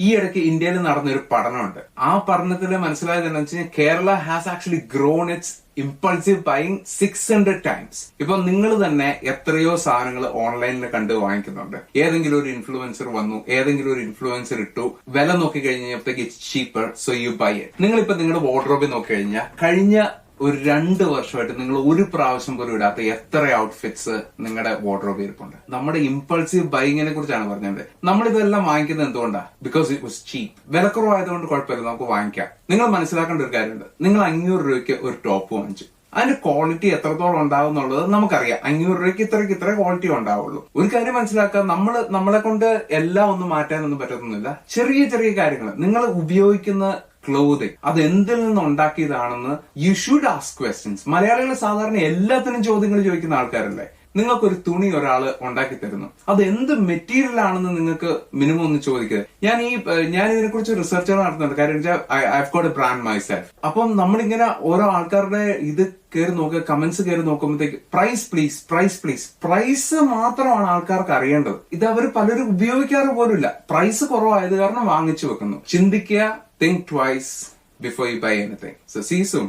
ഈ ഇടയ്ക്ക് ഇന്ത്യയിൽ നടന്നൊരു പഠനമുണ്ട്. ആ പഠനത്തിൽ മനസ്സിലായത് എന്താണെന്ന് വെച്ച് കഴിഞ്ഞാൽ Kerala has actually grown it's impulsive buying 600 times. ഇപ്പൊ നിങ്ങൾ തന്നെ എത്രയോ സാധനങ്ങൾ ഓൺലൈനിൽ കണ്ട് വാങ്ങിക്കുന്നുണ്ട്. ഏതെങ്കിലും ഒരു ഇൻഫ്ലുവൻസർ വന്നു, ഏതെങ്കിലും ഒരു ഇൻഫ്ലുവൻസർ ഇട്ടു, വില നോക്കി കഴിഞ്ഞപ്പോഴത്തേക്ക് it's cheaper, so you buy it. നിങ്ങളിപ്പോ നിങ്ങളുടെ വാർഡ്രോബിൽ നോക്കി കഴിഞ്ഞാൽ കഴിഞ്ഞ ഒരു 2 വർഷമായിട്ട് നിങ്ങൾ ഒരു പ്രാവശ്യം പോലും ഇടാത്ത എത്ര ഔട്ട്ഫിറ്റ്സ് നിങ്ങളുടെ വാർഡ്രോബിൽ ഇരിപ്പുണ്ട്. നമ്മുടെ ഇമ്പൾസീവ് ബൈങ്ങിനെ കുറിച്ചാണ് പറഞ്ഞത്. നമ്മളിതെല്ലാം വാങ്ങിക്കുന്നത് എന്തുകൊണ്ടാണ്? ബിക്കോസ് ഇറ്റ് വാസ് ചീപ്പ്. വിലക്കുറവായതുകൊണ്ട് കുഴപ്പമില്ല, നമുക്ക് വാങ്ങിക്കാം. നിങ്ങൾ മനസ്സിലാക്കേണ്ട ഒരു കാര്യമുണ്ട്. നിങ്ങൾ 500 രൂപയ്ക്ക് ഒരു ടോപ്പ് വാങ്ങിച്ചു, അതിന്റെ ക്വാളിറ്റി എത്രത്തോളം ഉണ്ടാവും എന്നുള്ളത് നമുക്കറിയാം. 500 രൂപയ്ക്ക് ഇത്ര ക്വാളിറ്റി ഉണ്ടാവുള്ളൂ. ഒരു കാര്യം മനസ്സിലാക്കുക, നമ്മളെ കൊണ്ട് എല്ലാം ഒന്നും മാറ്റാനൊന്നും പറ്റത്തൊന്നുമില്ല. ചെറിയ ചെറിയ കാര്യങ്ങൾ, നിങ്ങൾ ഉപയോഗിക്കുന്ന ക്ലോതിങ് അത് എന്തിൽ നിന്ന് ഉണ്ടാക്കിയതാണെന്ന് യു ഷുഡ് ആസ്ക് ക്വസ്റ്റ്യൻസ്. മലയാളികൾ സാധാരണ എല്ലാത്തിനും ചോദ്യങ്ങൾ ചോദിക്കുന്ന ആൾക്കാരല്ലേ. നിങ്ങൾക്കൊരു തുണി ഒരാൾ ഉണ്ടാക്കി തരുന്നു, അത് എന്ത് മെറ്റീരിയൽ ആണെന്ന് നിങ്ങൾക്ക് മിനിമം ഒന്ന് ചോദിക്കുക. ഞാൻ ഇതിനെ കുറിച്ച് റിസർച്ചുകൾ നടത്തുന്നുണ്ട്. കാര്യം വെച്ചാൽ I have got A brand my self. അപ്പം നമ്മളിങ്ങനെ ഓരോ ആൾക്കാരുടെ ഇത് കയറി നോക്കുക, കമന്റ്സ് കയറി നോക്കുമ്പോഴത്തേക്ക് price please, price please. Price മാത്രമാണ് ആൾക്കാർക്ക് അറിയേണ്ടത്. ഇത് അവർ പലരും ഉപയോഗിക്കാറ് പോലുമില്ല. പ്രൈസ് കുറവായത് കാരണം വാങ്ങിച്ചു വെക്കുന്നു. ചിന്തിക്കുക, think twice before you buy anything. So see you soon.